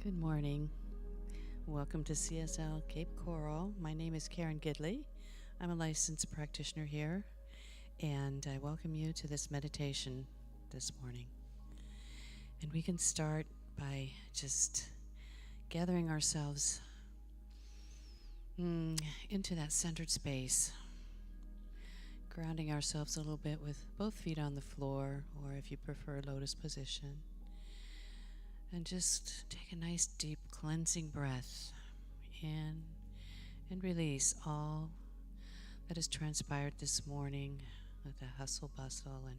Good morning. Welcome to CSL Cape Coral. My name is Karen Gidley. I'm a licensed practitioner here, and I welcome you to this meditation this morning. And we can start by just gathering ourselves into that centered space, grounding ourselves a little bit with both feet on the floor, or if you prefer, lotus position. And just take a nice deep cleansing breath in and release all that has transpired this morning with the hustle bustle, and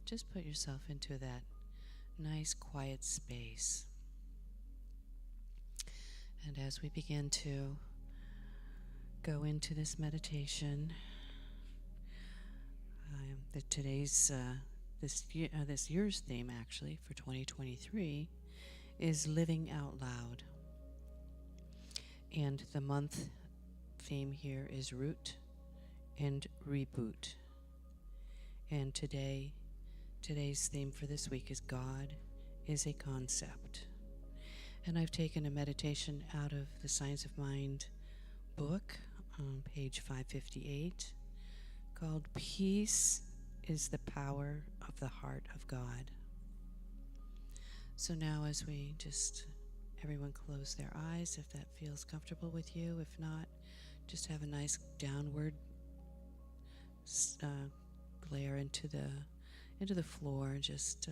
just put yourself into that nice quiet space. And as we begin to go into this meditation, this year's theme actually for 2023 is living out loud, and the month theme here is root and reboot. And today's theme for this week is God is a concept. And I've taken a meditation out of the Science of Mind book on page 558 called Peace is the Power of the Heart of God. So now as we everyone close their eyes if that feels comfortable with you. If not, just have a nice downward glare into the floor, just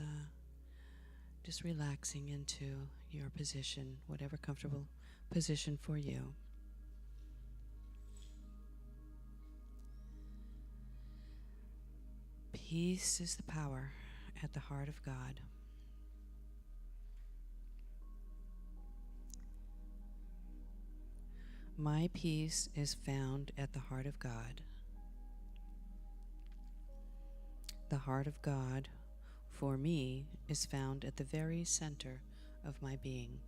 relaxing into your position, whatever comfortable position for you. Peace is the power at the heart of God. My peace is found at the heart of God. The heart of God, for me, is found at the very center of my being.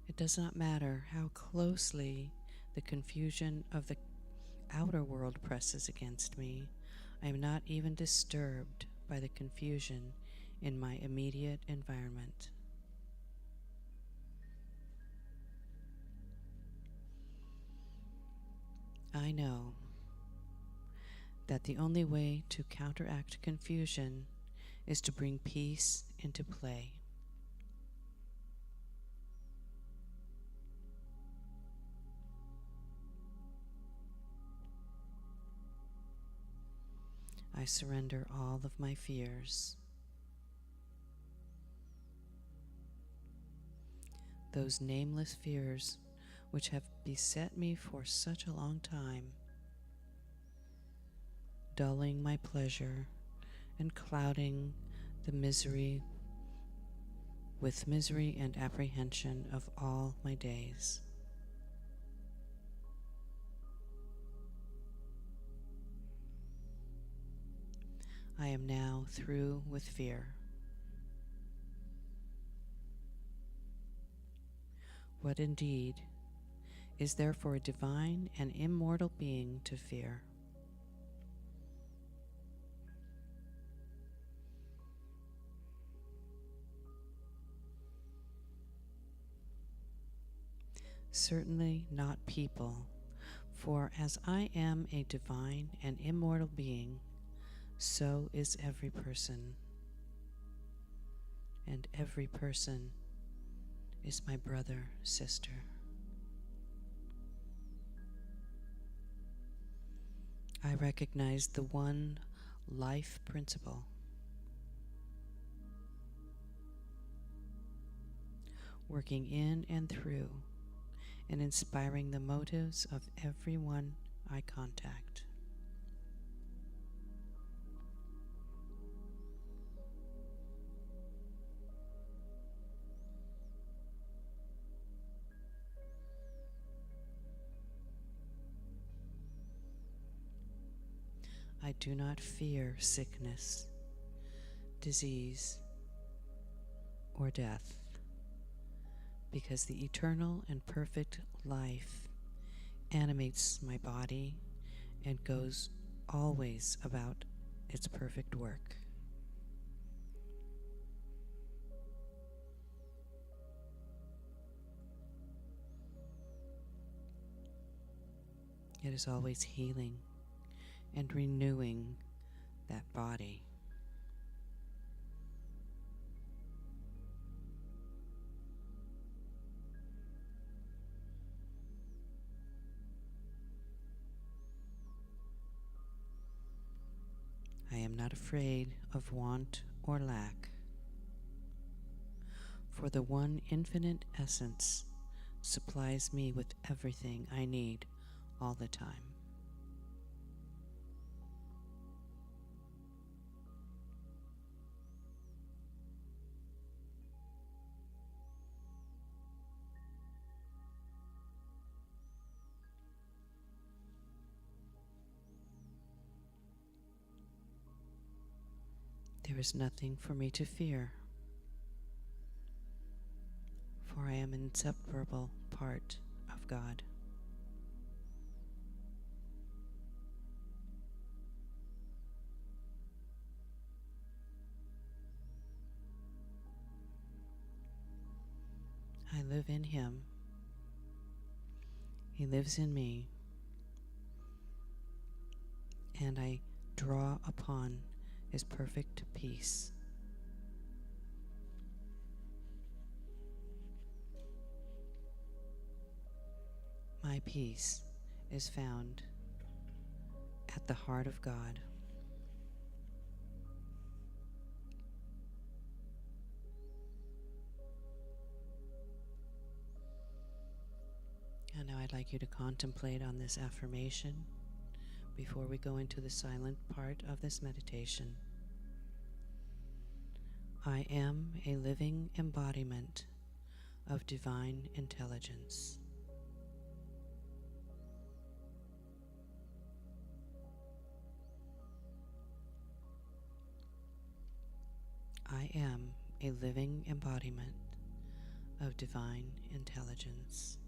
It does not matter how closely the confusion of the outer world presses against me. I am not even disturbed by the confusion in my immediate environment. I know that the only way to counteract confusion is to bring peace into play. I surrender all of my fears, those nameless fears which have beset me for such a long time, dulling my pleasure and clouding the misery with misery and apprehension of all my days. I am now through with fear. What indeed is there for a divine and immortal being to fear? Certainly not people, for as I am a divine and immortal being, so is every person, and every person is my brother, sister. I recognize the one life principle, working in and through and inspiring the motives of everyone I contact. I do not fear sickness, disease, or death, because the eternal and perfect life animates my body and goes always about its perfect work. It is always healing and renewing that body. I am not afraid of want or lack, for the one infinite essence supplies me with everything I need all the time. There is nothing for me to fear, for I am an inseparable part of God. I live in Him. He lives in me, and I draw upon His perfect peace. My peace is found at the heart of God. And now I'd like you to contemplate on this affirmation before we go into the silent part of this meditation. I am a living embodiment of divine intelligence. I am a living embodiment of divine intelligence.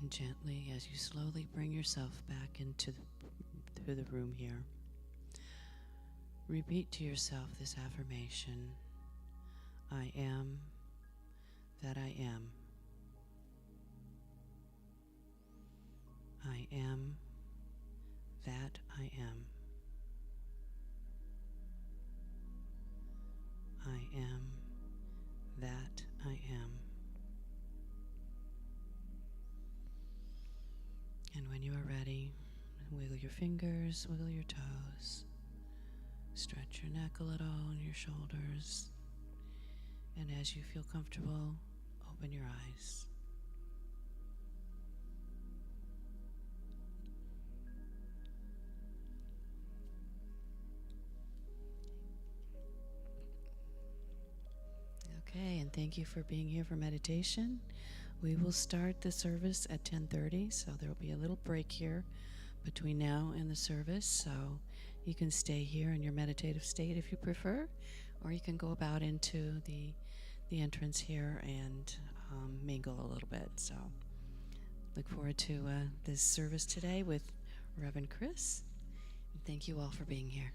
And gently, as you slowly bring yourself back into the room here, repeat to yourself this affirmation: I am that I am. I am that I am. I am that I am. And when you are ready, wiggle your fingers, wiggle your toes, stretch your neck a little and your shoulders. And as you feel comfortable, open your eyes. Okay, and thank you for being here for meditation. We will start the service at 10:30, so there will be a little break here between now and the service, so you can stay here in your meditative state if you prefer, or you can go about into the entrance here and mingle a little bit. So look forward to this service today with Reverend Chris, and thank you all for being here.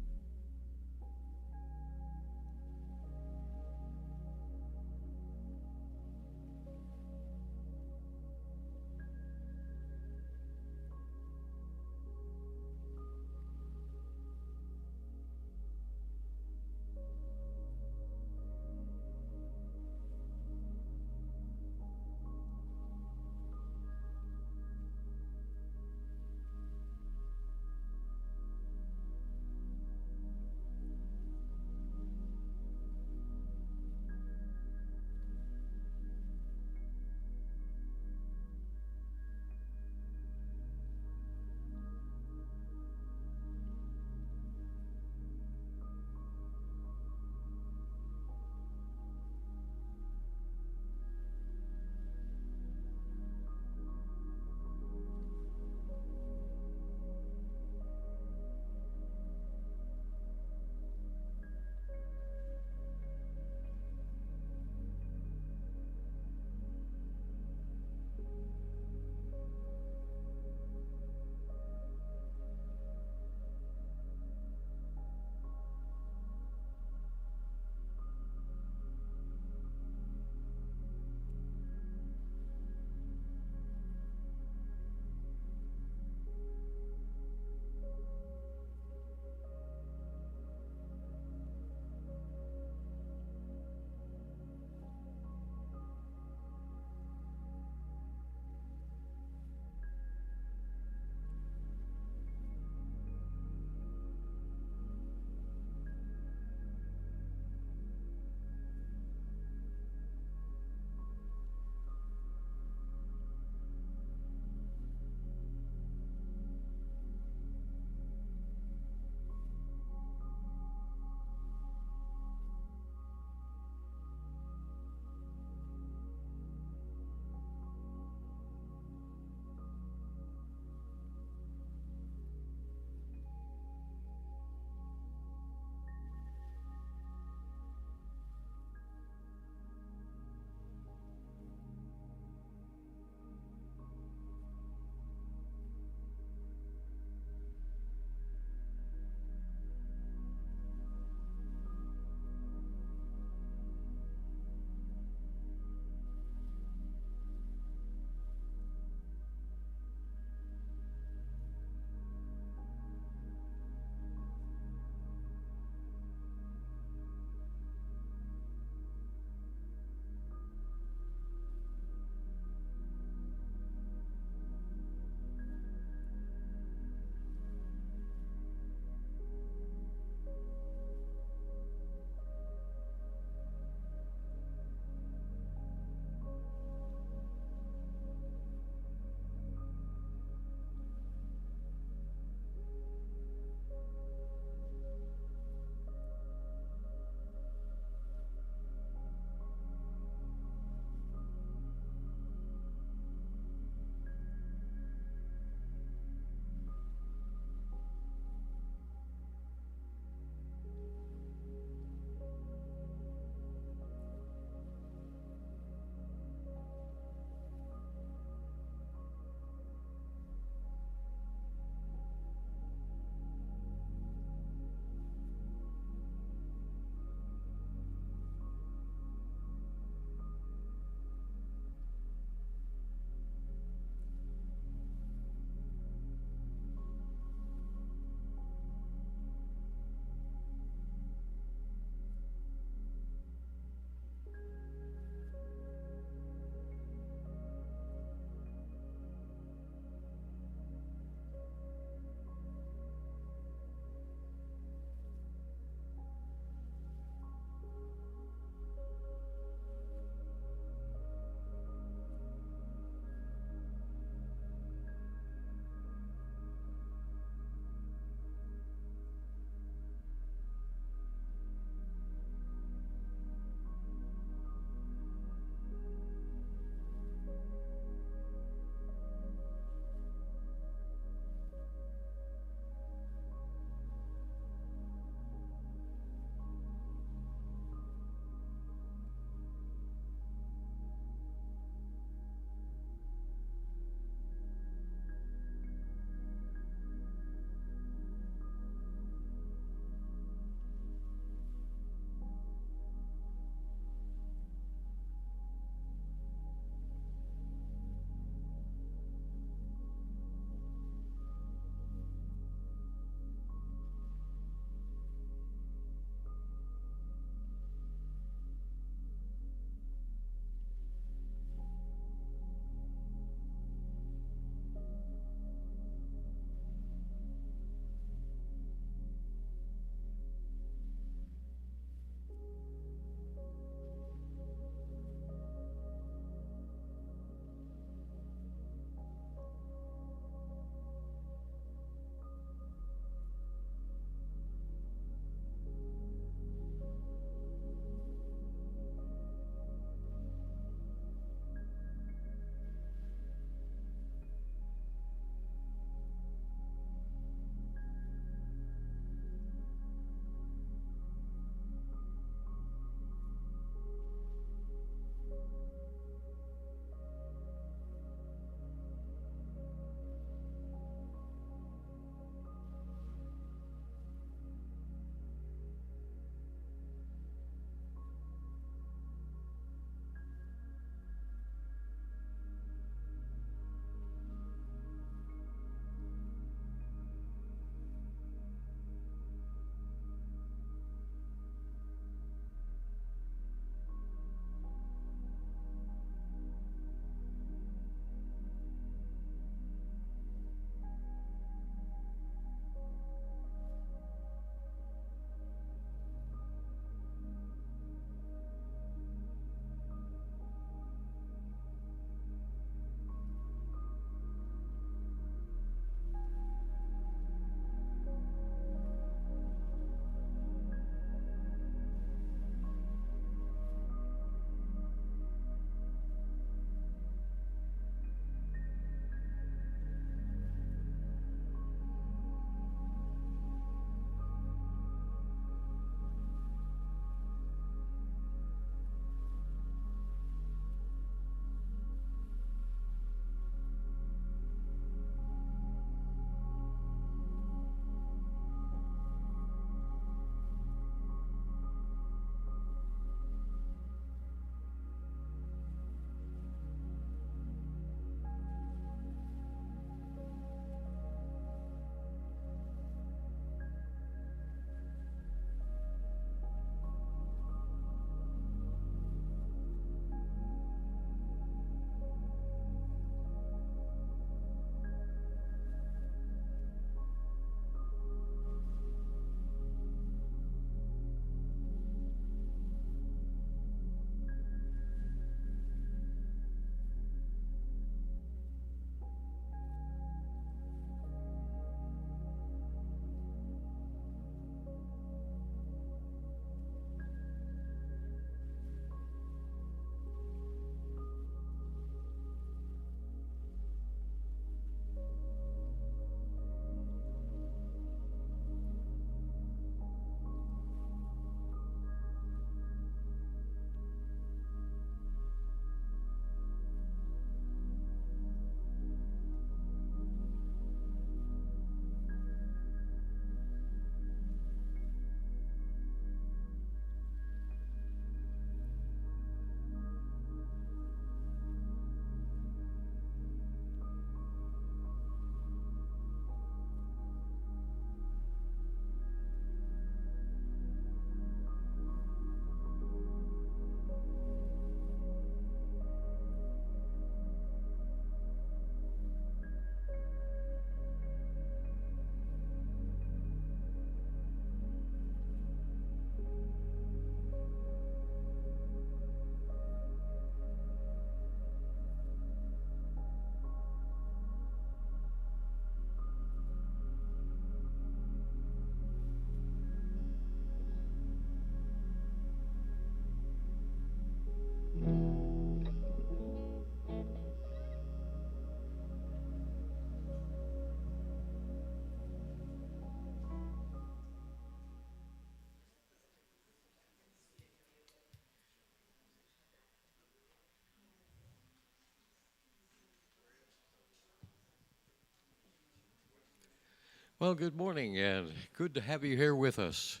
Well, good morning, and good to have you here with us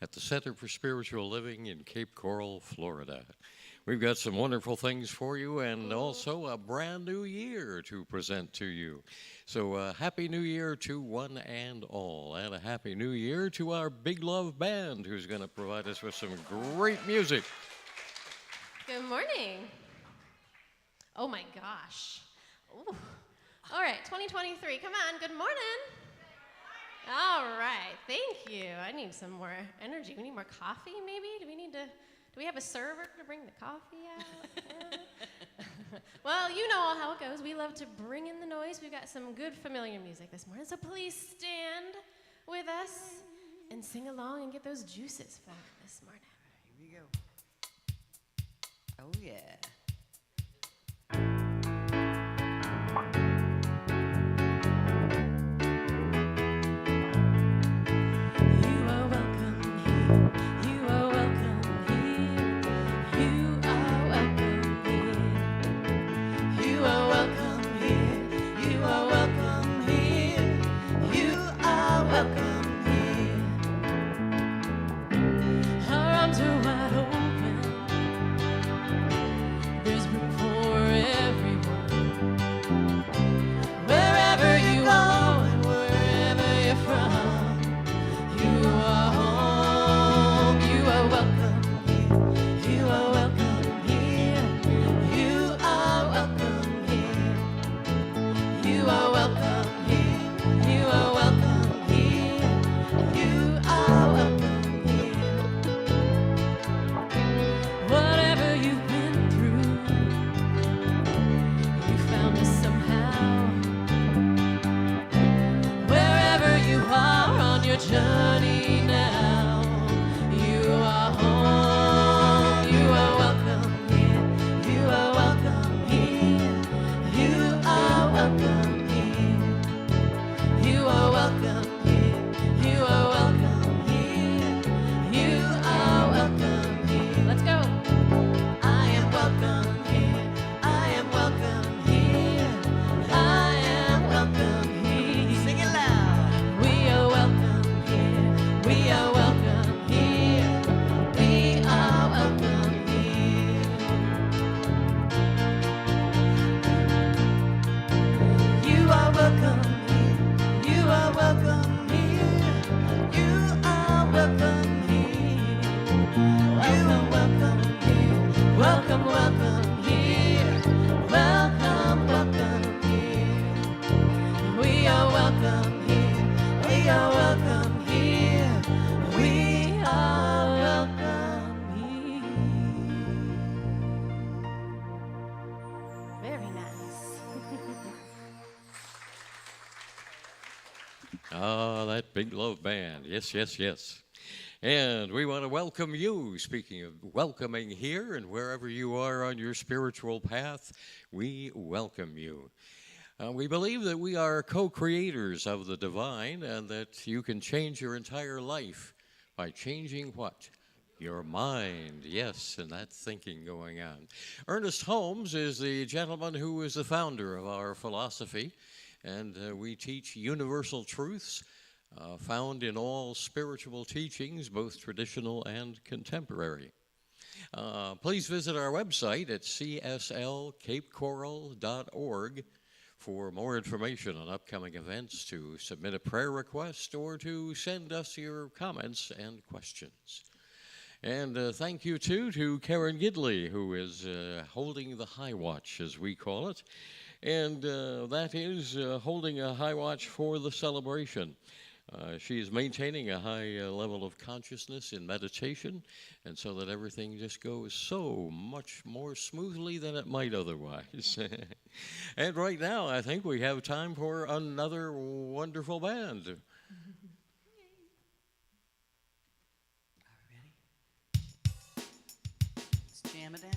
at the Center for Spiritual Living in Cape Coral, Florida. We've got some wonderful things for you and also a brand new year to present to you. So, Happy New Year to one and all, and a Happy New Year to our Big Love Band, who's going to provide us with some great music. Good morning. Oh my gosh. Ooh. All right, 2023. Come on, good morning. All right, thank you. I need some more energy. We need more coffee, maybe? Do we have a server to bring the coffee out? Well, you know all how it goes. We love to bring in the noise. We've got some good familiar music this morning, so please stand with us and sing along and get those juices flowing this morning. Here we go. Oh, yeah. Journey now, you are home, you are welcome here, you are welcome here, you are welcome here, you are welcome here, you are welcome here, you are welcome here. Let's go. I am welcome here, I am welcome here, I am welcome here. Sing it loud. We are welcome. We are welcome here. We are welcome here. You are welcome here. You are welcome here. You are welcome here. Welcome, welcome here. Welcome, welcome here. Welcome, welcome here. We are welcome here. We are welcome here. We are welcome here. Very nice. That Big Love Band. Yes, yes, yes. And we want to welcome you. Speaking of welcoming here and wherever you are on your spiritual path, we welcome you. We believe that we are co-creators of the divine and that you can change your entire life by changing what? Your mind. Yes, and that thinking going on. Ernest Holmes is the gentleman who is the founder of our philosophy, and we teach universal truths found in all spiritual teachings, both traditional and contemporary. Please visit our website at cslcapecoral.org for more information on upcoming events, to submit a prayer request, or to send us your comments and questions. And thank you, too, to Karen Gidley, who is holding the high watch, as we call it. And that is holding a high watch for the celebration. She is maintaining a high level of consciousness in meditation, and so that everything just goes so much more smoothly than it might otherwise. And right now, I think we have time for another wonderful band. Are we ready? Let's jam it down.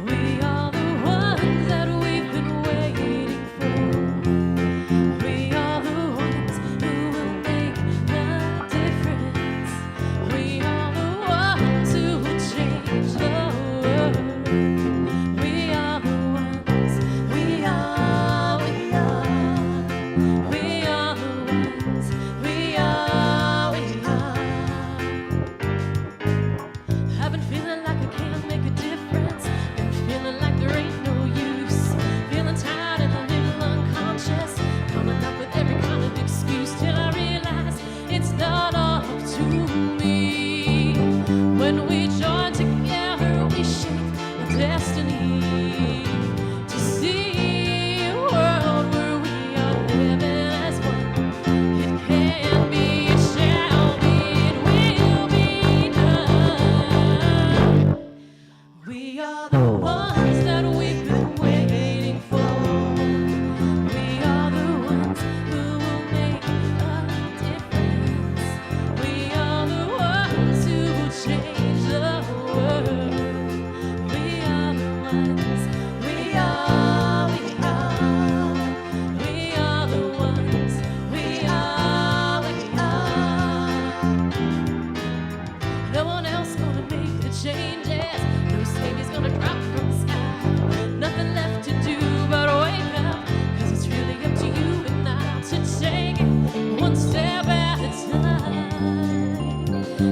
We are the ones ones. We are, we are. I've been feeling like I can't make a difference. Been feeling like there ain't no use. Feeling tired and a little unconscious. Coming up with every kind of excuse till I realize it's not up to me. When we join together, we shape a destiny to see a world where we are living as one. It can be, it shall be, it will be done. We are the ones that we've been waiting for. We are the ones who will make a difference. We are the ones who will change the world. We are the ones. We are, we are. We are the ones. We are, we are. No one else gonna make the changes. No savior's gonna drop from the sky. Nothing left to do but wake up. 'Cause it's really up to you and I to take it one step at a time.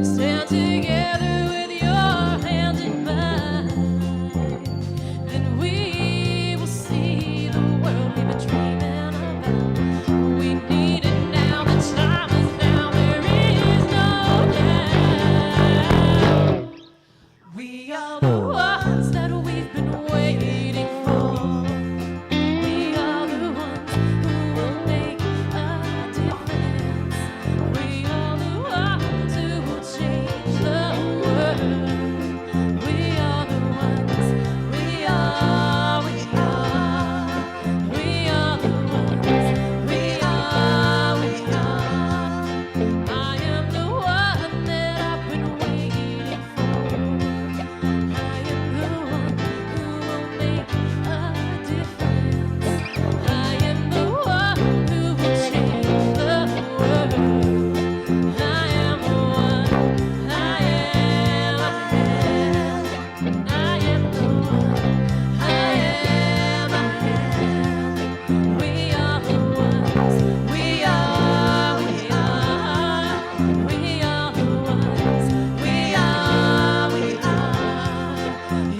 Stand together with your hand in mine. Then we will see the world we've been dreaming about. We need it now. The time is now. There is no doubt. We are the ones that we've been waiting for. We are the ones who will make a difference. We are the ones who will change the world. We are the ones. We are, we are. We are the ones. We are, we are. I am the one that I've been waiting for. I am the one who will make a difference. I am the one who will change the world. I am the one. I am, I am. I am the one. I am, I am. We are the ones. We are, we are. We are the ones. We are, we are.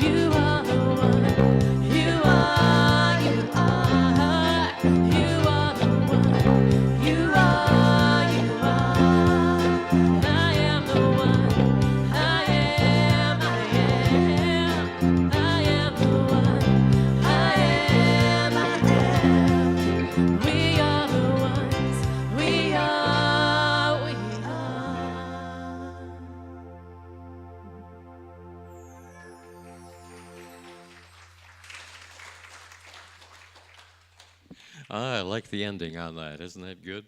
You are the one. You are, you are. You are the one. You are, you are. I am the one. I am, I am. I am the one. I am, I am. We are the ones. We are, we are. I like the ending on that. Isn't that good?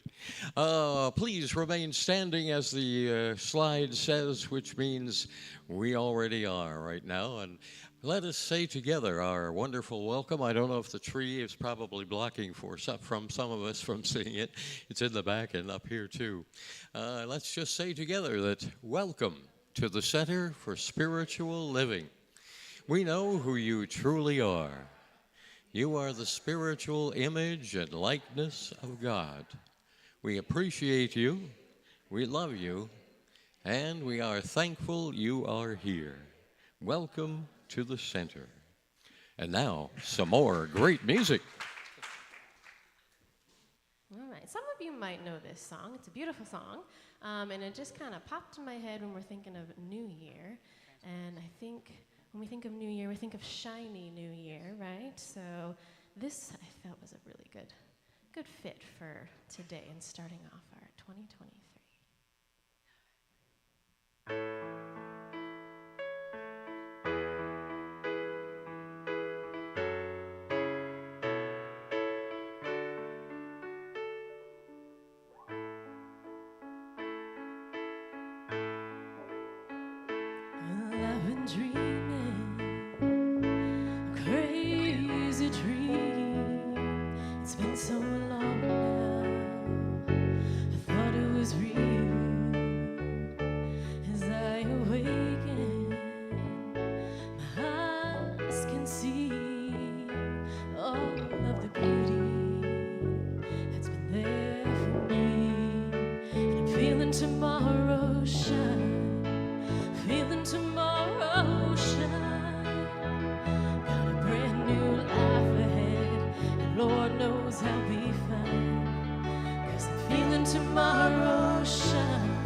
Please remain standing as the slide says, which means we already are right now. And let us say together our wonderful welcome. I don't know if the tree is probably blocking from some of us from seeing it. It's in the back and up here too. Let's just say together that welcome to the Center for Spiritual Living. We know who you truly are. You are the spiritual image and likeness of God. We appreciate you, we love you, and we are thankful you are here. Welcome to the center. And now, some more great music. All right, some of you might know this song. It's a beautiful song, and it just kind of popped in my head when we're thinking of New Year. And I think when we think of New Year, we think of shiny New Year, right? So this I felt was a really good fit for today and starting off our 2023. Well, I've been dreaming a crazy dream. It's been so long now. I thought it was real as I feeling tomorrow shine, feeling tomorrow shine. Got a brand new life ahead, and Lord knows I'll be fine, 'cause I'm feeling tomorrow shine.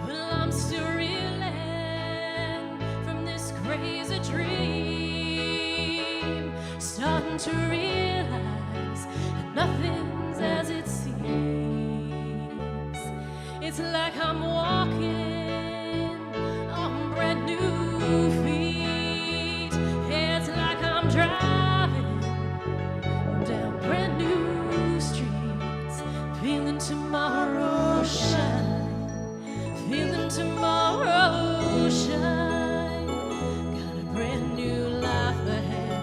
Well, I'm still reeling from this crazy dream, starting to realize that nothing's as it seems. It's like I'm walking on brand new feet. It's like I'm driving down brand new streets, feeling tomorrow shine, feeling tomorrow shine. Got a brand new life ahead,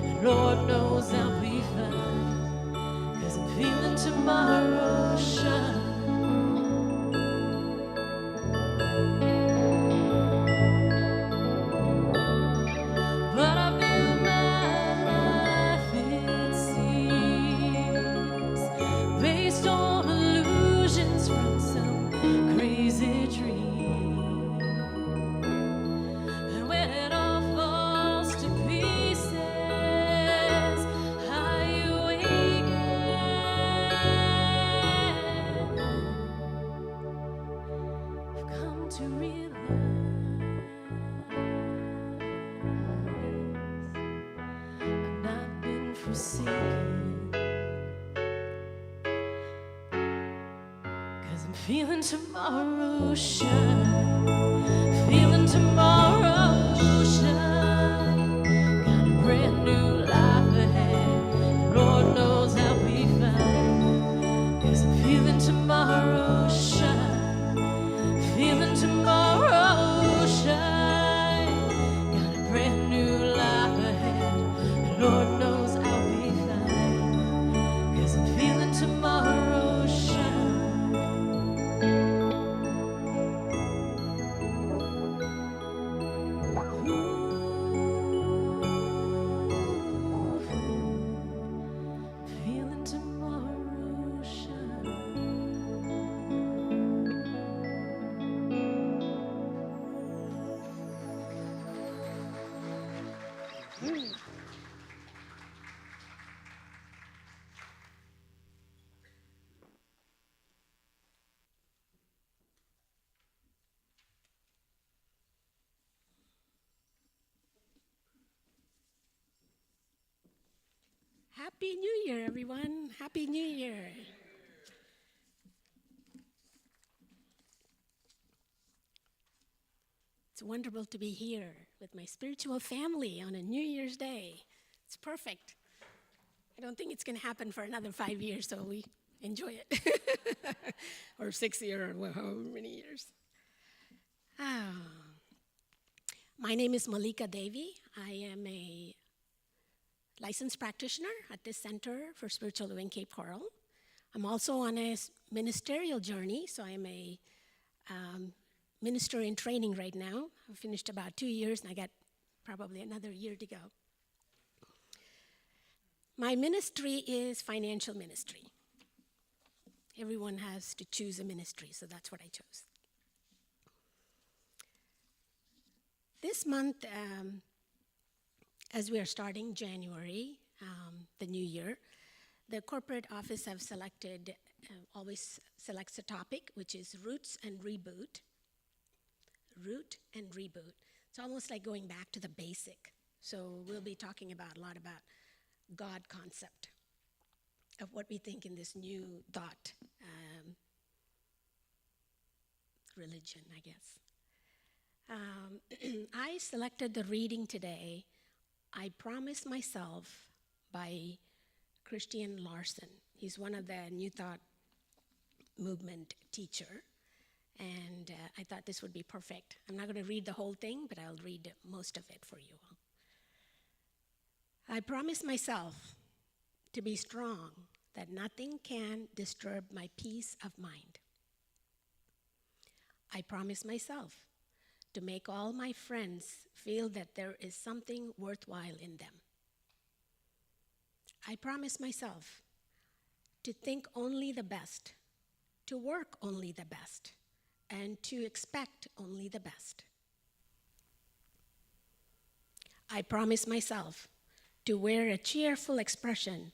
and Lord knows I'll be fine, 'cause I'm feeling tomorrow shine. But I've built my life, it seems, based on illusions from some crazy dream. And when it all falls to pieces, I awaken. I've come to realize I've not been forsaken, 'cause I'm feeling tomorrow shine, feeling tomorrow shine. Got a brand new life ahead, Lord knows I'll be fine, 'cause I'm feeling tomorrow shine, feeling tomorrow shine. Got a brand new life ahead, Lord knows I'll be fine, 'cause I'm feeling tomorrow shine. Feeling tomorrow shine. Happy New Year, everyone. Happy New Year. It's wonderful to be here with my spiritual family on a New Year's Day. It's perfect. I don't think it's going to happen for another 5 years, so we enjoy it. Or 6 years, or however many years. My name is Malika Devi. I am a licensed practitioner at this Center for Spiritual Living Cape Coral. I'm also on a ministerial journey, so I'm a minister in training right now. I've finished about 2 years, and I got probably another year to go. My ministry is financial ministry. Everyone has to choose a ministry, so that's what I chose. This month, as we are starting January, the new year, the corporate office have selected, always selects a topic, which is roots and reboot. Root and reboot. It's almost like going back to the basic. So we'll be talking a lot about God concept, of what we think in this new thought, religion, I guess. I selected the reading today, I Promise Myself, by Christian Larson. He's one of the New Thought movement teacher, and I thought this would be perfect. I'm not going to read the whole thing, but I'll read most of it for you all. I promise myself to be strong, that nothing can disturb my peace of mind. I promise myself to make all my friends feel that there is something worthwhile in them. I promise myself to think only the best, to work only the best, and to expect only the best. I promise myself to wear a cheerful expression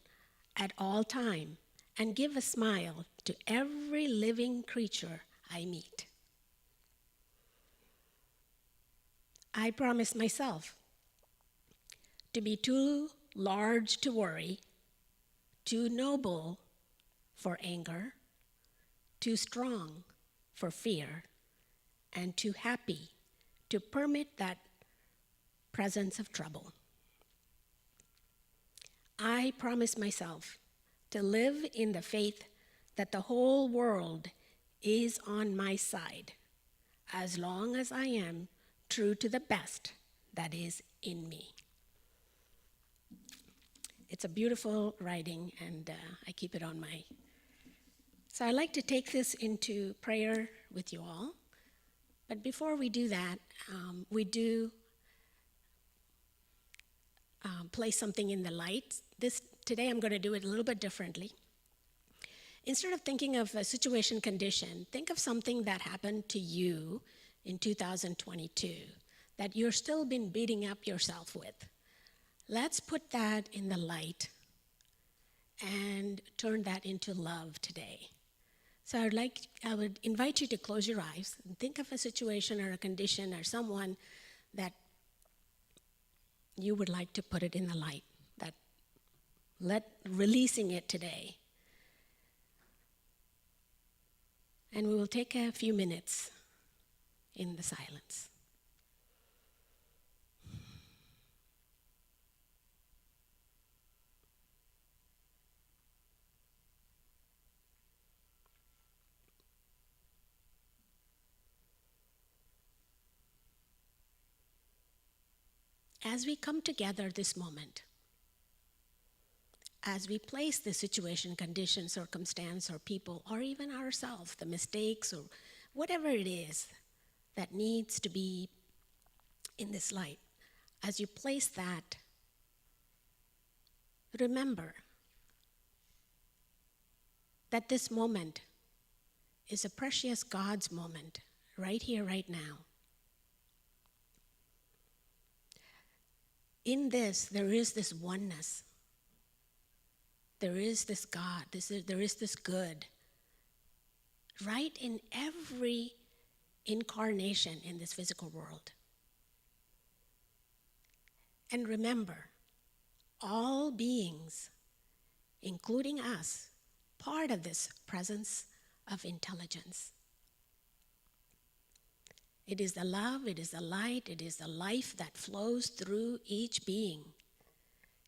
at all time and give a smile to every living creature I meet. I promise myself to be too large to worry, too noble for anger, too strong for fear, and too happy to permit that presence of trouble. I promise myself to live in the faith that the whole world is on my side, as long as I am true to the best that is in me. It's a beautiful writing, and I keep it on my... So I'd like to take this into prayer with you all. But before we do that, we do place something in the light. Today I'm going to do it a little bit differently. Instead of thinking of a situation condition, think of something that happened to you in 2022 that you're still been beating up yourself with. Let's put that in the light and turn that into love today. So I would invite you to close your eyes and think of a situation or a condition or someone that you would like to put it in the light, releasing it today. And we will take a few minutes in the silence. As we come together this moment, as we place the situation, condition, circumstance, or people, or even ourselves, the mistakes, or whatever it is that needs to be in this light, as you place that, remember that this moment is a precious God's moment, right here, right now. In this, there is this oneness. There is this God, there is this good. Right in every incarnation in this physical world. And remember, all beings, including us, part of this presence of intelligence. It is the love, it is the light, it is the life that flows through each being.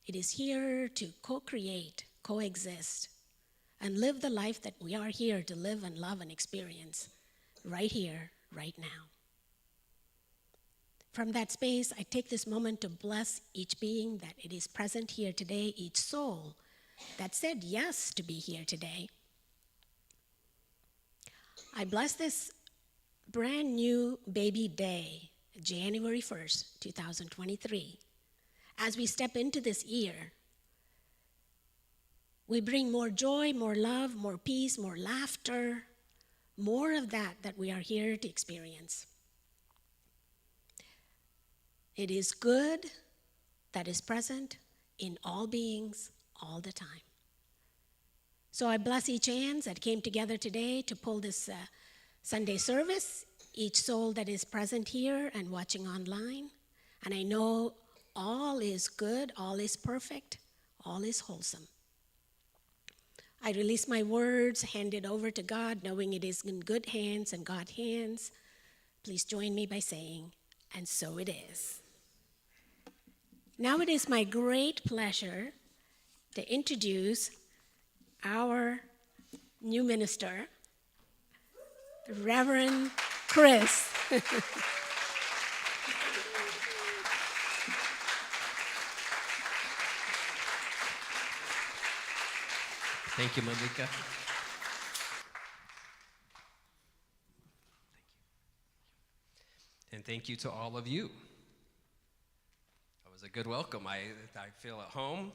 It is here to co-create, coexist, and live the life that we are here to live and love and experience right here, right now. From that space, I take this moment to bless each being that it is present here today, each soul that said yes to be here today. I bless this brand new baby day, January 1st, 2023. As we step into this year, we bring more joy, more love, more peace, more laughter, more of that we are here to experience. It is good that is present in all beings all the time. So I bless each hands that came together today to pull this Sunday service, each soul that is present here and watching online. And I know all is good, all is perfect, all is wholesome. I release my words, hand it over to God, knowing it is in good hands and God's hands. Please join me by saying, and so it is. Now it is my great pleasure to introduce our new minister, the Reverend Chris. Thank you, Malika. And thank you to all of you. That was a good welcome. I feel at home.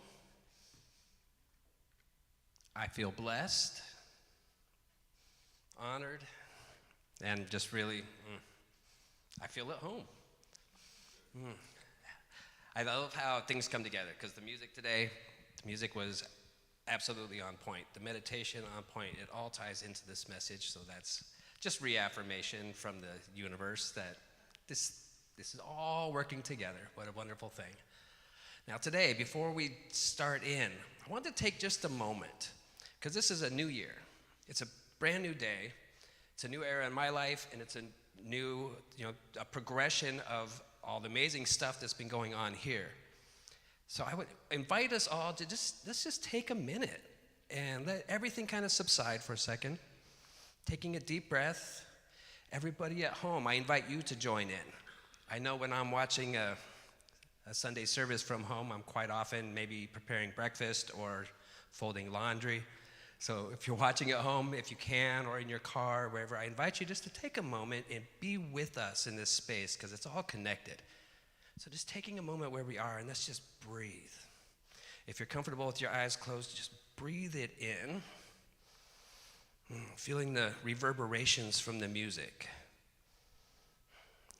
I feel blessed, honored, and just really, I feel at home. I love how things come together because the music today, the music was absolutely on point. The meditation on point. It all ties into this message, so that's just reaffirmation from the universe that this is all working together. What a wonderful thing. Now today, before we start in, I want to take just a moment because this is a new year. It's a brand new day. It's a new era in my life, and it's a new, a progression of all the amazing stuff that's been going on here. So I would invite us all to let's just take a minute and let everything kind of subside for a second. Taking a deep breath. Everybody at home, I invite you to join in. I know when I'm watching a Sunday service from home, I'm quite often maybe preparing breakfast or folding laundry. So if you're watching at home, if you can, or in your car, wherever, I invite you just to take a moment and be with us in this space because it's all connected. So just taking a moment where we are and let's just breathe. If you're comfortable with your eyes closed, just breathe it in. Feeling the reverberations from the music.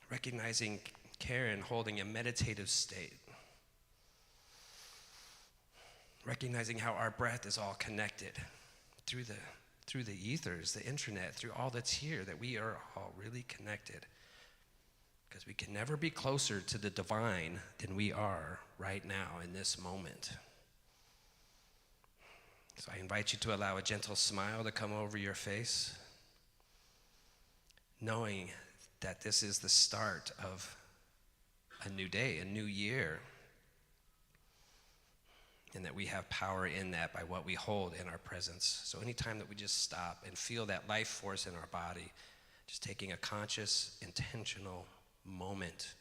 Recognizing Karen holding a meditative state. Recognizing how our breath is all connected through the ethers, the internet, through all that's here, that we are all really connected. Because we can never be closer to the divine than we are right now in this moment. So I invite you to allow a gentle smile to come over your face, knowing that this is the start of a new day, a new year, and that we have power in that by what we hold in our presence. So anytime that we just stop and feel that life force in our body, just taking a conscious, intentional moment,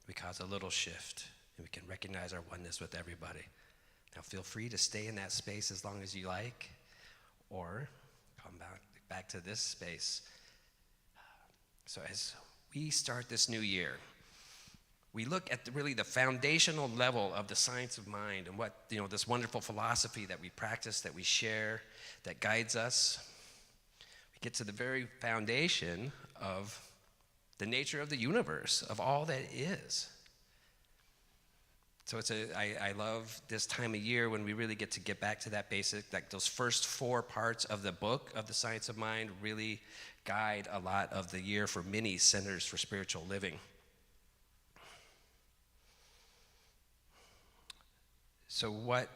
we cause a little shift, and we can recognize our oneness with everybody. Now feel free to stay in that space as long as you like, or come back to this space. So as we start this new year, we look at really the foundational level of the science of mind and what, this wonderful philosophy that we practice, that we share, that guides us. We get to the very foundation of the nature of the universe, of all that is. So I love this time of year when we really get back to that basic, like those first 4 parts of the book of the Science of Mind really guide a lot of the year for many centers for spiritual living. So what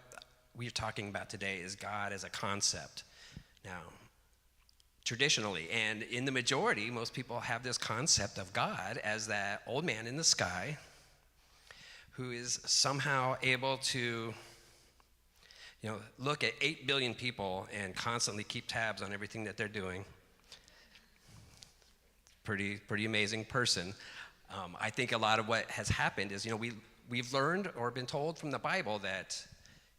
we're talking about today is God as a concept. Now, traditionally, and in the majority, most people have this concept of God as that old man in the sky who is somehow able to, look at 8 billion people and constantly keep tabs on everything that they're doing. Pretty amazing person. I think a lot of what has happened is, we've learned or been told from the Bible that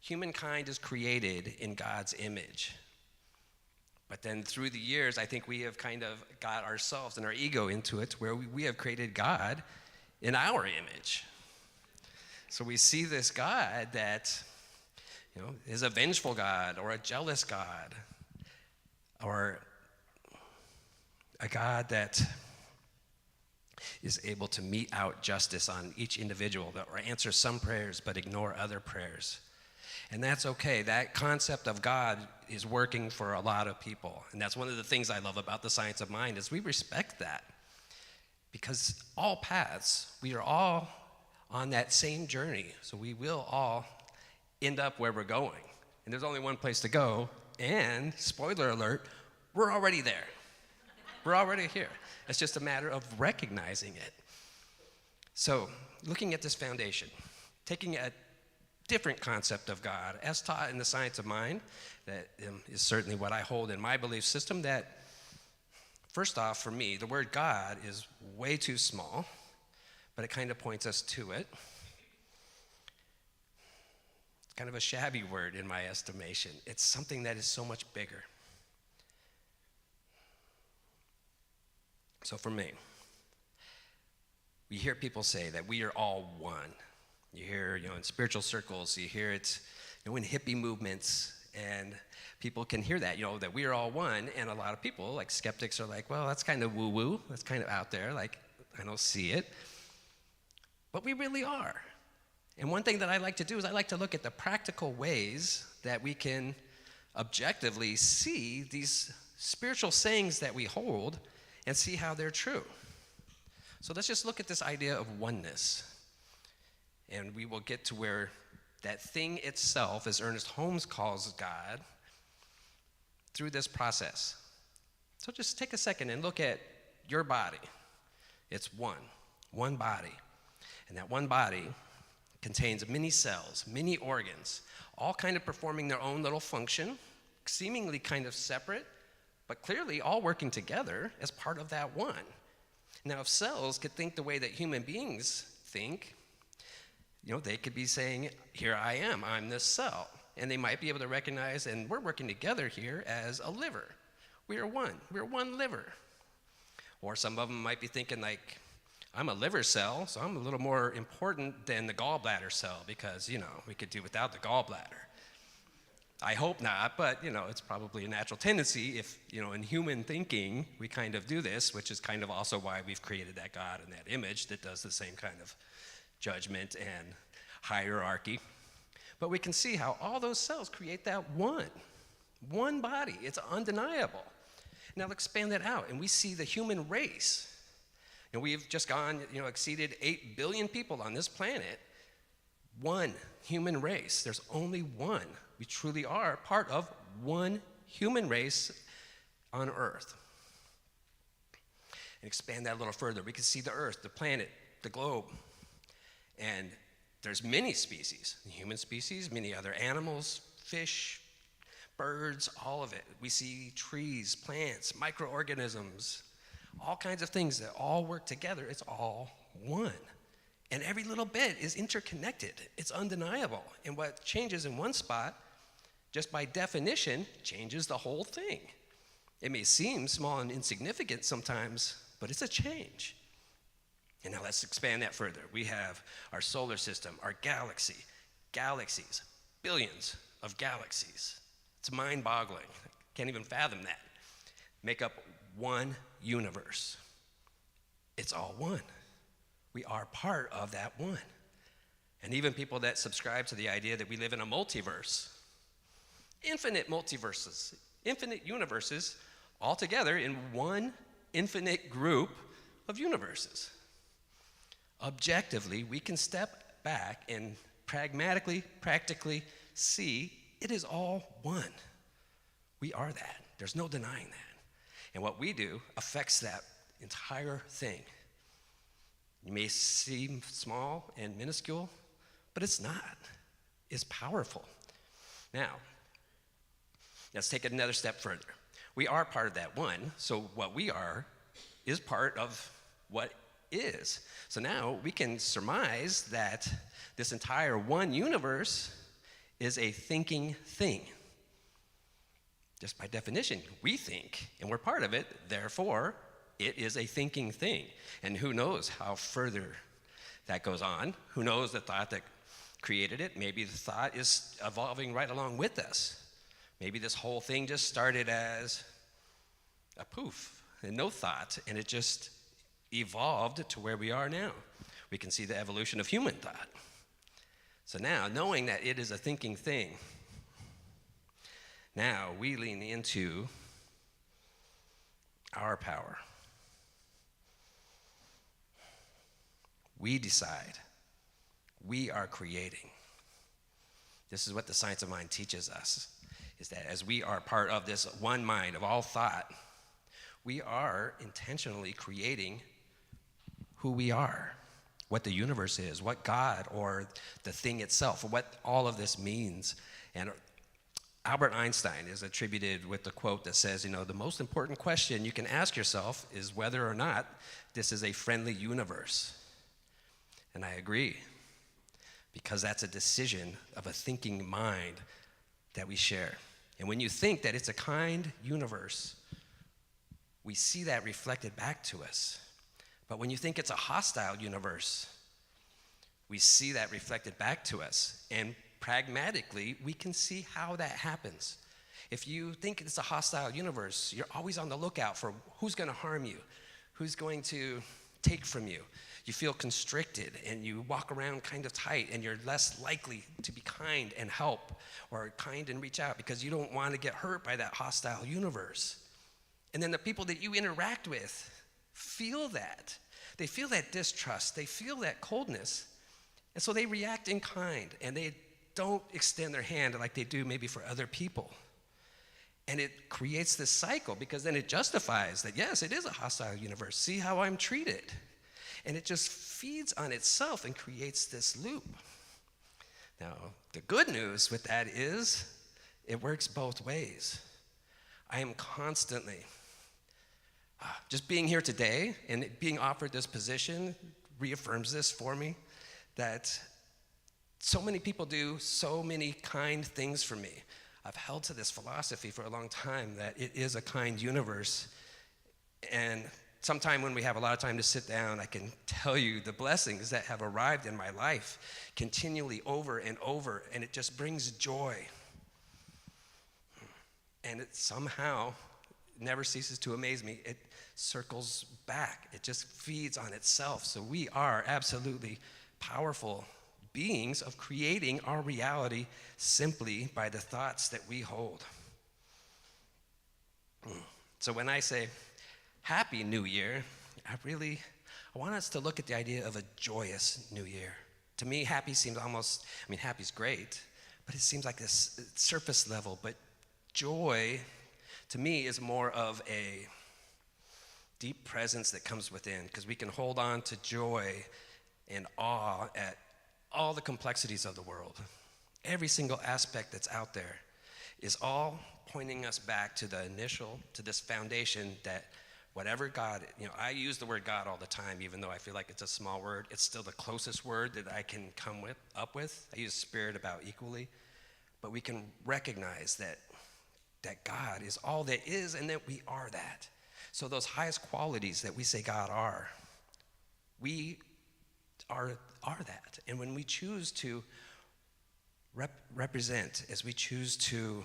humankind is created in God's image. But then through the years, I think we have kind of got ourselves and our ego into it where we have created God in our image. So we see this God that, is a vengeful God or a jealous God or a God that is able to mete out justice on each individual or answer some prayers but ignore other prayers. And that's okay. That concept of God is working for a lot of people. And that's one of the things I love about the Science of Mind is we respect that. Because all paths, we are all on that same journey. So we will all end up where we're going. And there's only one place to go. And, spoiler alert, we're already there. We're already here. It's just a matter of recognizing it. So, looking at this foundation, taking a different concept of God, as taught in the Science of Mind, that is certainly what I hold in my belief system, that first off, for me, the word God is way too small, but it kind of points us to it. It's kind of a shabby word in my estimation. It's something that is so much bigger. So for me, we hear people say that we are all one. You hear, in spiritual circles, you hear it, In hippie movements, and people can hear that, that we are all one, and a lot of people, like skeptics, are like, well, that's kind of woo-woo, that's kind of out there, like, I don't see it. But we really are. And one thing that I like to do is I like to look at the practical ways that we can objectively see these spiritual sayings that we hold and see how they're true. So let's just look at this idea of oneness. And we will get to where that thing itself, as Ernest Holmes calls God, through this process. So just take a second and look at your body. It's one body. And that one body contains many cells, many organs, all kind of performing their own little function, seemingly kind of separate, but clearly all working together as part of that one. Now, if cells could think the way that human beings think, they could be saying, here I am, I'm this cell. And they might be able to recognize, and we're working together here as a liver. We're one liver. Or some of them might be thinking like, I'm a liver cell, so I'm a little more important than the gallbladder cell because, we could do without the gallbladder. I hope not, but, it's probably a natural tendency if, in human thinking, we kind of do this, which is kind of also why we've created that God in that image that does the same kind of judgment and hierarchy. But we can see how all those cells create that one body. It's undeniable. Now let's expand that out, and we see the human race. We've just exceeded 8 billion people on this planet. One human race. There's only one. We truly are part of one human race on Earth. And expand that a little further. We can see the Earth, the planet, the globe. And there's many species, human species, many other animals, fish, birds, all of it. We see trees, plants, microorganisms, all kinds of things that all work together. It's all one. And every little bit is interconnected. It's undeniable. And what changes in one spot, just by definition, changes the whole thing. It may seem small and insignificant sometimes, but it's a change. And now let's expand that further. We have our solar system, our galaxies, billions of galaxies. It's mind-boggling. Can't even fathom that. Make up one universe. It's all one. We are part of that one. And even people that subscribe to the idea that we live in a multiverse, infinite multiverses, infinite universes, all together in one infinite group of universes. Objectively, we can step back and practically see it is all one. We are that. There's no denying that. And what we do affects that entire thing. It may seem small and minuscule, but it's not. It's powerful. Now, let's take it another step further. We are part of that one, so what we are is part of what is. So now we can surmise that this entire one universe is a thinking thing. Just by definition, we think, and we're part of it, therefore, it is a thinking thing. And who knows how further that goes on? Who knows the thought that created it? Maybe the thought is evolving right along with us. Maybe this whole thing just started as a poof and no thought, and it just evolved to where we are now. We can see the evolution of human thought. So now, knowing that it is a thinking thing, now we lean into our power. We decide. We are creating. This is what the science of mind teaches us, is that as we are part of this one mind of all thought, we are intentionally creating who we are, what the universe is, what God or the thing itself, what all of this means. And Albert Einstein is attributed with the quote that says, the most important question you can ask yourself is whether or not this is a friendly universe. And I agree, because that's a decision of a thinking mind that we share. And when you think that it's a kind universe, we see that reflected back to us. But when you think it's a hostile universe, we see that reflected back to us. And pragmatically, we can see how that happens. If you think it's a hostile universe, you're always on the lookout for who's going to harm you, who's going to take from you. You feel constricted and you walk around kind of tight, and you're less likely to be kind and help, or kind and reach out, because you don't want to get hurt by that hostile universe. And then the people that you interact with feel that. They feel that distrust. They feel that coldness. And so they react in kind, and they don't extend their hand like they do maybe for other people. And it creates this cycle, because then it justifies that, yes, it is a hostile universe. See how I'm treated. And it just feeds on itself and creates this loop. Now, the good news with that is it works both ways. I am constantly, just being here today and being offered this position reaffirms this for me, that so many people do so many kind things for me. I've held to this philosophy for a long time that it is a kind universe. And sometime when we have a lot of time to sit down, I can tell you the blessings that have arrived in my life continually over and over, and it just brings joy. And it somehow never ceases to amaze me. It circles back. It just feeds on itself. So we are absolutely powerful beings of creating our reality simply by the thoughts that we hold. So when I say Happy New Year, I want us to look at the idea of a joyous new year. To me, happy seems almost, happy's great, but it seems like this surface level. But joy, to me, is more of a deep presence that comes within, because we can hold on to joy and awe at all the complexities of the world. Every single aspect that's out there is all pointing us back to this foundation that whatever God, I use the word God all the time, even though I feel like it's a small word. It's still the closest word that I can come up with. I use spirit about equally. But we can recognize that God is all that is, and that we are that. So those highest qualities that we say God are, we are that. And when we choose to represent, as we choose to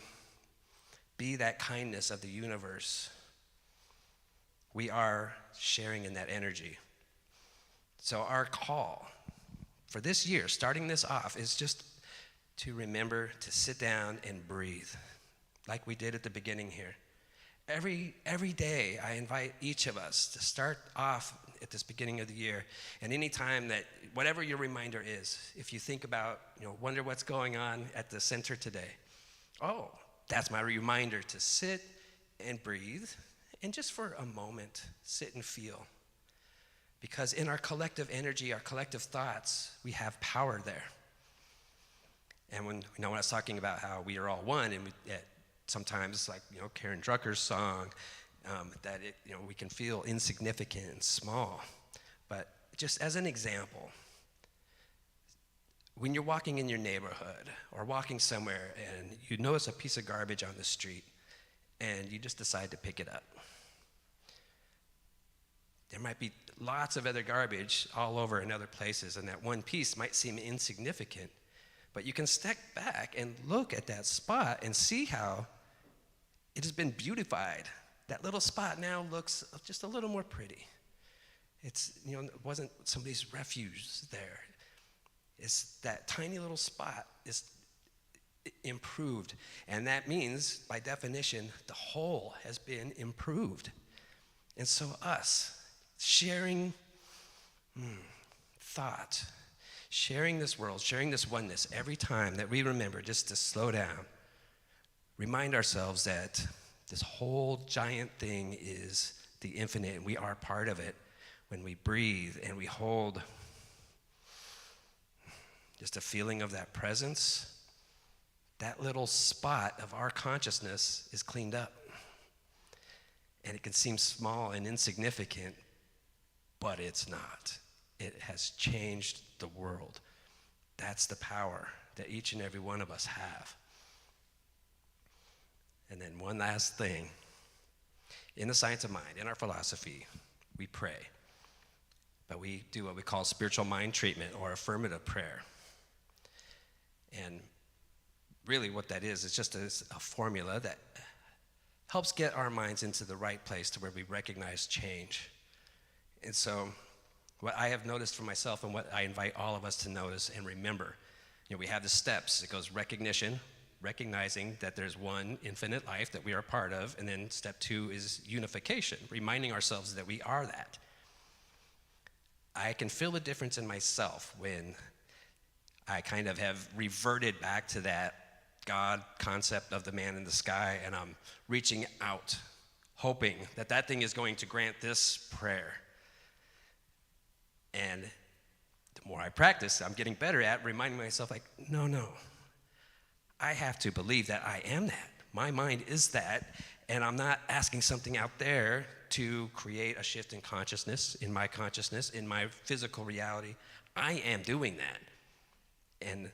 be that kindness of the universe, we are sharing in that energy. So our call for this year, starting this off, is just to remember to sit down and breathe, like we did at the beginning here. Every day, I invite each of us to start off at this beginning of the year, and any time that, whatever your reminder is, if you think about, wonder what's going on at the center today. Oh, that's my reminder to sit and breathe, and just for a moment, sit and feel. Because in our collective energy, our collective thoughts, we have power there. And when I was talking about how we are all one, and sometimes, like Karen Drucker's song, that we can feel insignificant and small. But just as an example, when you're walking in your neighborhood or walking somewhere and you notice a piece of garbage on the street and you just decide to pick it up, there might be lots of other garbage all over in other places, and that one piece might seem insignificant, but you can step back and look at that spot and see how it has been beautified. That little spot now looks just a little more pretty. It wasn't somebody's refuse there. It's that tiny little spot is improved, and that means, by definition, the whole has been improved. And so us, sharing thought, sharing this world, sharing this oneness, every time that we remember just to slow down, remind ourselves that this whole giant thing is the infinite, and we are part of it. When we breathe and we hold just a feeling of that presence, that little spot of our consciousness is cleaned up. And it can seem small and insignificant, but it's not. It has changed the world. That's the power that each and every one of us have. And then one last thing. In the science of mind, in our philosophy, we pray. But we do what we call spiritual mind treatment, or affirmative prayer. And really what that is just a formula that helps get our minds into the right place to where we recognize change. And so what I have noticed for myself and what I invite all of us to notice and remember, we have the steps. It goes recognition, recognizing that there's one infinite life that we are a part of, and then step 2 is unification, reminding ourselves that we are that. I can feel the difference in myself when I kind of have reverted back to that God concept of the man in the sky, and I'm reaching out, hoping that that thing is going to grant this prayer. And the more I practice, I'm getting better at reminding myself, like, no, I have to believe that I am that. My mind is that, and I'm not asking something out there to create a shift in consciousness, in my physical reality. I am doing that. And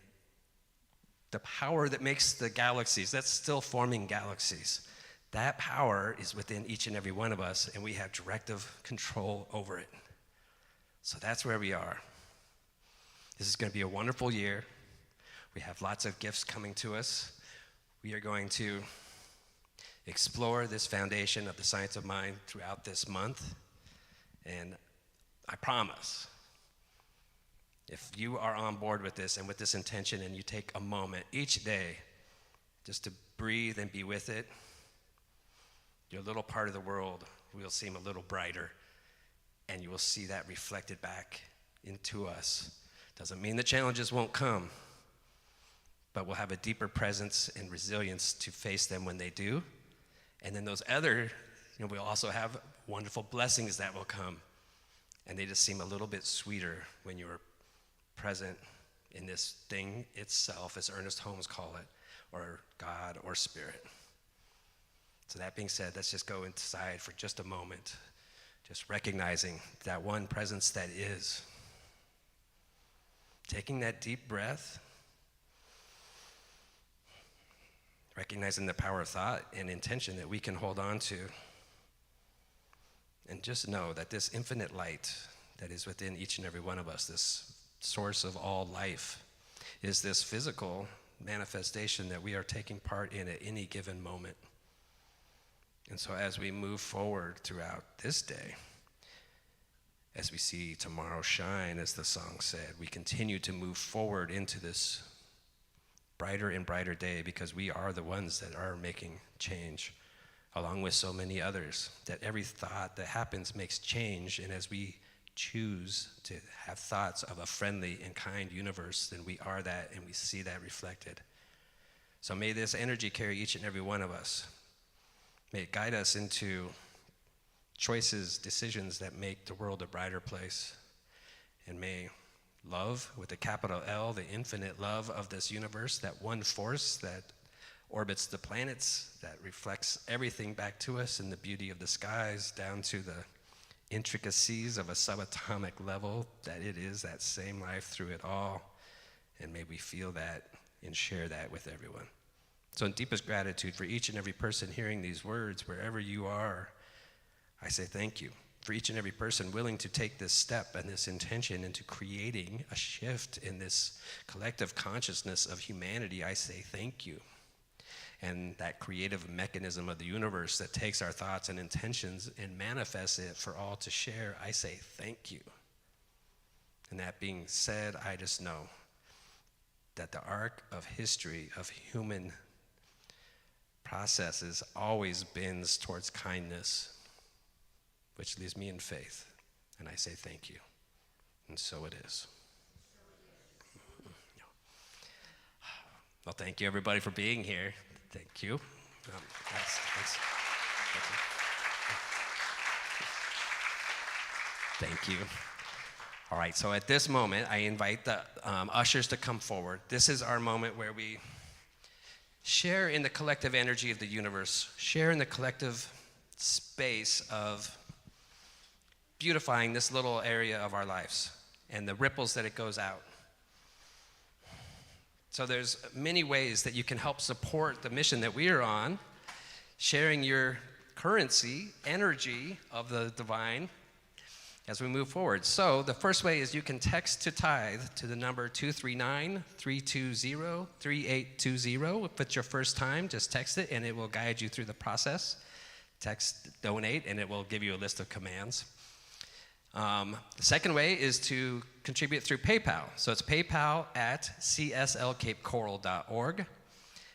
the power that makes the galaxies, that's still forming galaxies, that power is within each and every one of us, and we have directive control over it. So that's where we are. This is going to be a wonderful year. We have lots of gifts coming to us. We are going to explore this foundation of the science of mind throughout this month. And I promise, if you are on board with this and with this intention, and you take a moment each day just to breathe and be with it, your little part of the world will seem a little brighter, and you will see that reflected back into us. Doesn't mean the challenges won't come, but we'll have a deeper presence and resilience to face them when they do. And then those other, we'll also have wonderful blessings that will come, and they just seem a little bit sweeter when you're present in this thing itself, as Ernest Holmes call it, or God or Spirit. So that being said, let's just go inside for just a moment, just recognizing that one presence that is. Taking that deep breath, recognizing the power of thought and intention that we can hold on to, and just know that this infinite light that is within each and every one of us, this source of all life, is this physical manifestation that we are taking part in at any given moment. And so as we move forward throughout this day, as we see tomorrow shine, as the song said, we continue to move forward into this brighter and brighter day, because we are the ones that are making change, along with so many others. That every thought that happens makes change, and as we choose to have thoughts of a friendly and kind universe, then we are that, and we see that reflected. So may this energy carry each and every one of us. May it guide us into choices, decisions that make the world a brighter place. And may love, with a capital L, the infinite love of this universe, that one force that orbits the planets, that reflects everything back to us in the beauty of the skies, down to the intricacies of a subatomic level, that it is that same life through it all. And may we feel that and share that with everyone. So in deepest gratitude for each and every person hearing these words, wherever you are, I say thank you. For each and every person willing to take this step and this intention into creating a shift in this collective consciousness of humanity, I say thank you. And that creative mechanism of the universe that takes our thoughts and intentions and manifests it for all to share, I say thank you. And that being said, I just know that the arc of history of human processes always bends towards kindness, which leaves me in faith. And I say thank you. And so it is. Well, thank you, everybody, for being here. Thank you. Thanks. Thank you. All right, so at this moment, I invite the ushers to come forward. This is our moment where we share in the collective energy of the universe, share in the collective space of beautifying this little area of our lives and the ripples that it goes out. So there's many ways that you can help support the mission that we are on, sharing your currency, energy of the divine, as we move forward. So the first way is you can text to tithe to the number 239-320-3820. If it's your first time, just text it and it will guide you through the process. Text donate and it will give you a list of commands. The second way is to contribute through PayPal. So it's PayPal at cslcapecoral.org.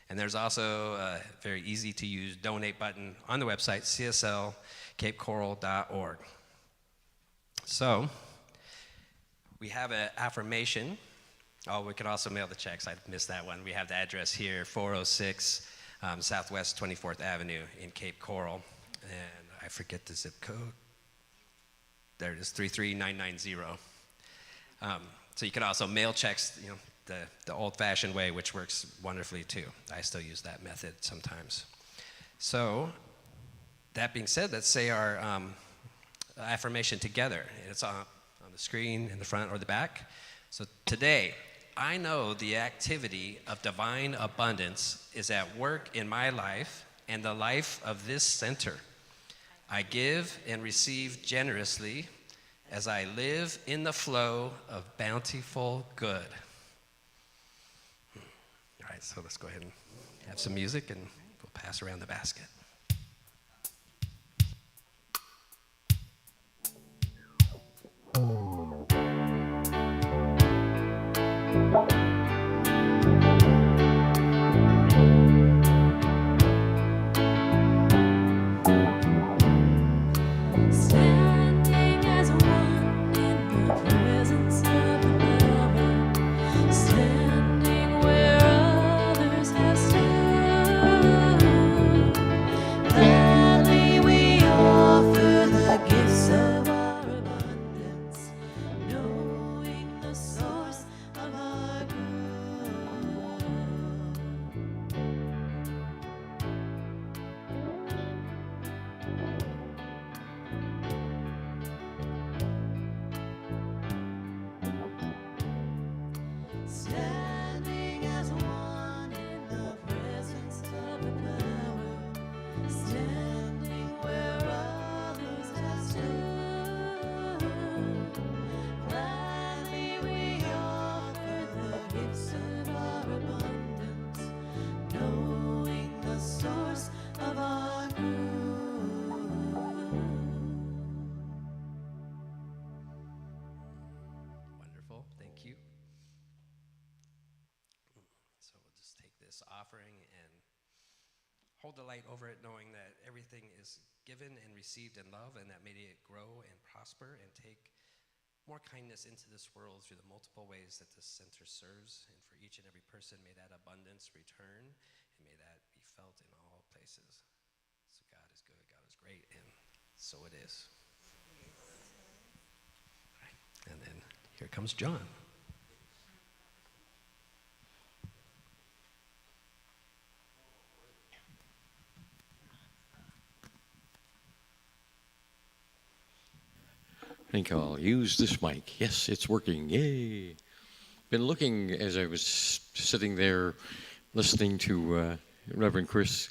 And there's also a very easy to use donate button on the website, cslcapecoral.org. So we have an affirmation. Oh, we can also mail the checks. I missed that one. We have the address here, 406 Southwest 24th Avenue in Cape Coral. And I forget the zip code. There it is, 33990. So you can also mail checks, the old-fashioned way, which works wonderfully too. I still use that method sometimes. So that being said, let's say our affirmation together. It's on the screen in the front or the back. So today, I know the activity of divine abundance is at work in my life and the life of this center. I give and receive generously as I live in the flow of bountiful good. All right, so let's go ahead and have some music and we'll pass around the basket. Standing as one in the presence of another, standing where others have stood. Gladly we offer the gifts of our abundance, knowing the source of our good. Standing as one in the presence of another, standing where others have stood. Gladly we offer the gifts of our abundance, knowing the source of our good. Wonderful, thank you. So we'll just take this offering and hold the light over it, knowing that everything is given and received in love, and that may it grow and prosper and take more kindness into this world through the multiple ways that this center serves. And for each and every person, may that abundance return, and may that be felt in all places. So God is good, God is great, and so it is. All right. And then here comes John. I think I'll use this mic. Yes, it's working. Yay. Been looking as I was sitting there listening to Reverend Chris.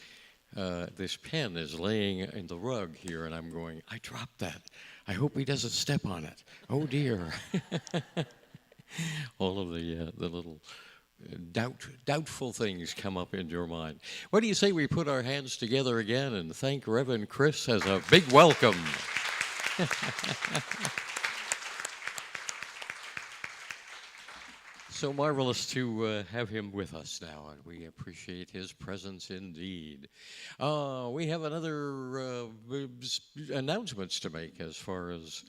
This pen is laying in the rug here, and I'm going, I dropped that. I hope he doesn't step on it. Oh, dear. All of the little doubtful things come up in your mind. What do you say we put our hands together again and thank Reverend Chris as a big welcome? So marvelous to have him with us now, and we appreciate his presence indeed. We have another announcements to make as far as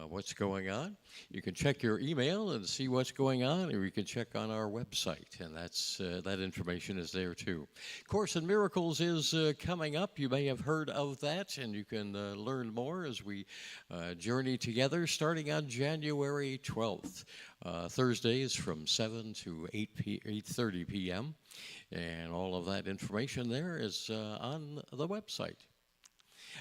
what's going on. You can check your email and see what's going on, or you can check on our website, and that's that information is there too. Course in Miracles is coming up. You may have heard of that, and you can learn more as we journey together starting on January 12th. Thursdays from 7 to 8:30 p.m. And all of that information there is on the website.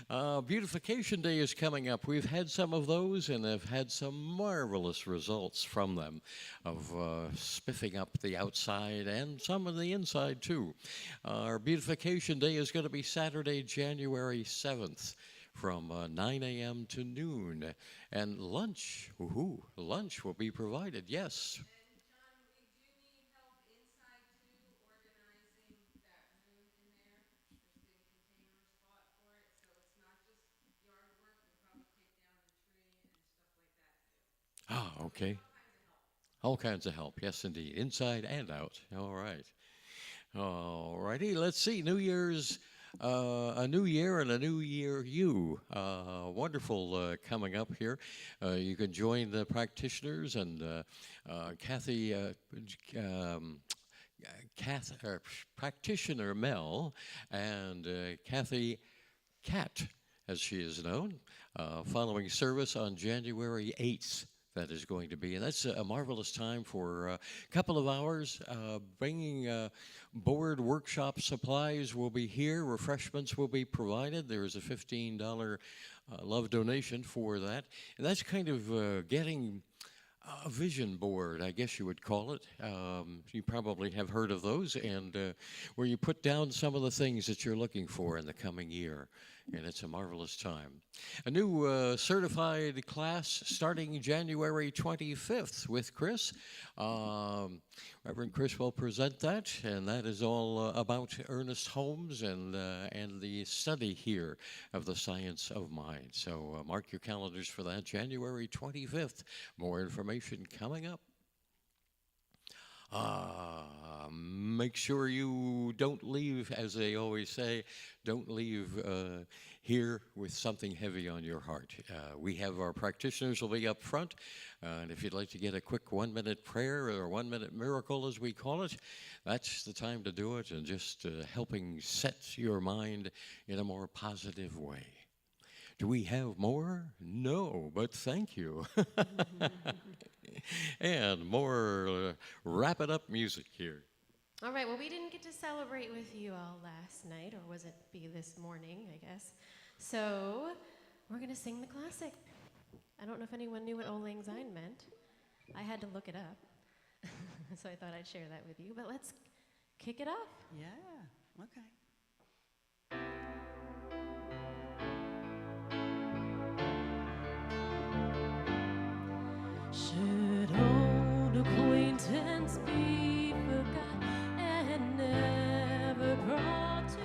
Beautification Day is coming up. We've had some of those and have had some marvelous results from them of spiffing up the outside and some of the inside too. Our Beautification Day is going to be Saturday, January 7th from 9 a.m. to noon. And lunch, lunch will be provided, yes. Ah, okay. All kinds of help, yes, indeed, inside and out. All right. All righty, let's see. New Year's, a new year and a new year you. Wonderful coming up here. You can join the practitioners and Kathy, practitioner Mel, and Kathy Cat, as she is known, following service on January 8th. That is going to be, and that's a marvelous time for a couple of hours. Bringing board workshop supplies will be here. Refreshments will be provided. There is a $15 love donation for that, and that's kind of getting a vision board, I guess you would call it. You probably have heard of those, and where you put down some of the things that you're looking for in the coming year. And it's a marvelous time. A new certified class starting January 25th with Chris. Reverend Chris will present that, and that is all about Ernest Holmes and the study here of the science of mind. So mark your calendars for that, January 25th. More information coming up. Make sure you don't leave, as they always say, don't leave here with something heavy on your heart. We have our practitioners will be up front, and if you'd like to get a quick 1-minute prayer or 1-minute miracle, as we call it, that's the time to do it, and just helping set your mind in a more positive way. Do we have more? No, but thank you. And more wrap it up music here. All right, well, we didn't get to celebrate with you all last night, or was it be this morning, I guess. So we're going to sing the classic. I don't know if anyone knew what Auld Lang Syne meant. I had to look it up, so I thought I'd share that with you. But let's kick it off. Yeah, okay. Should old acquaintance be forgot and never brought to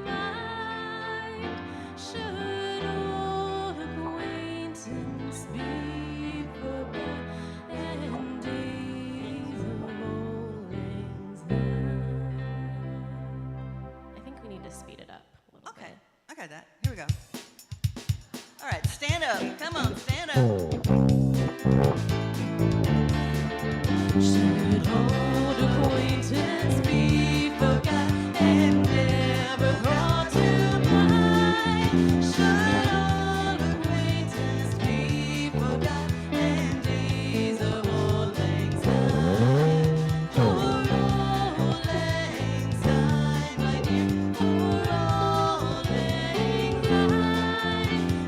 mind? Should old acquaintance be forgot and days of old lang syne? I think we need to speed it up a little Okay, bit. I got that. Here we go. All right, stand up. Come on, stand up. Should old acquaintance be forgot and never brought to mind? Should old acquaintance be forgot and days of old lang syne? For old lang syne, my dear, for old lang syne,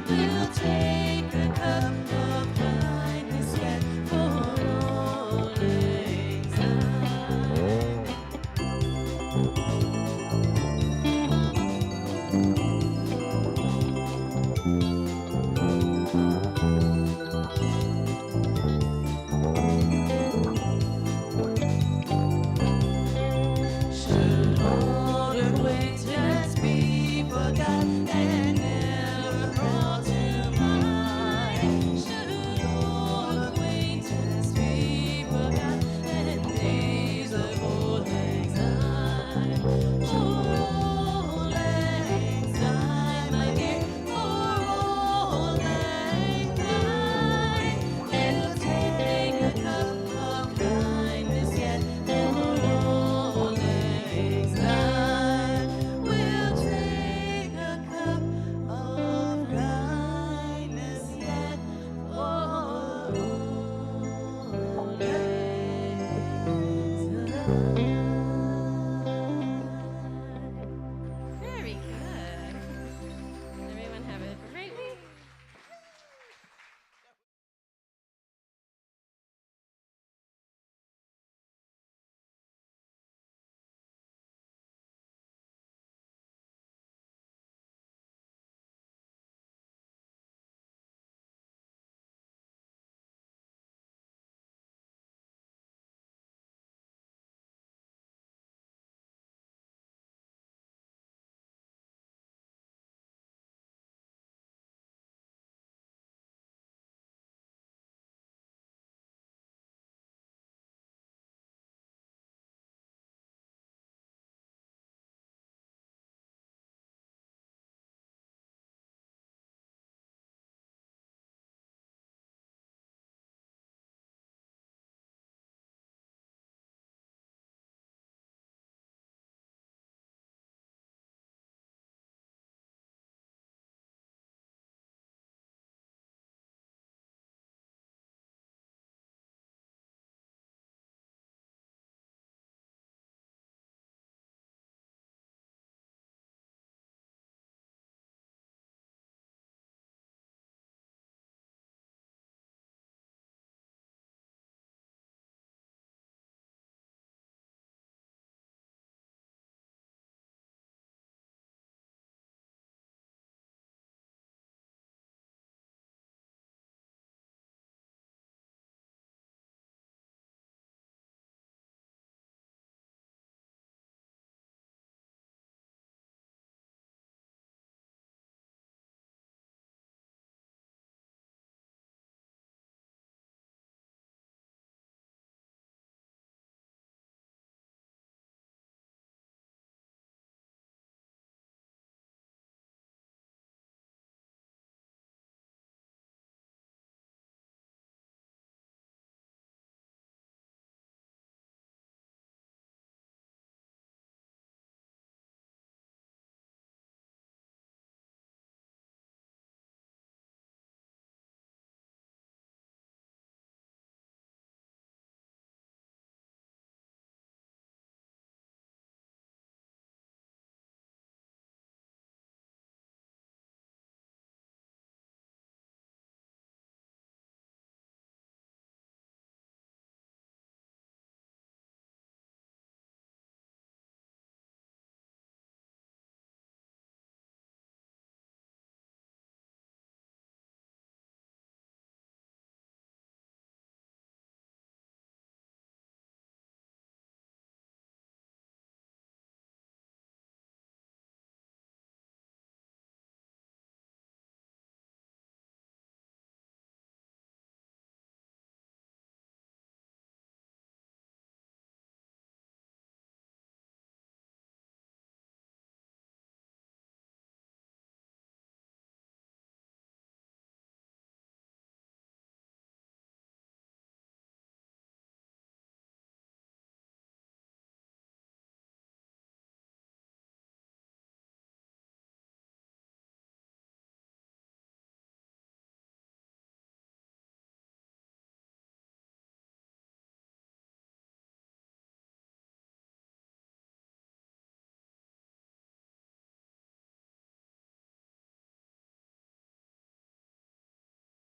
we'll take a cup of kindness yet for old lang syne.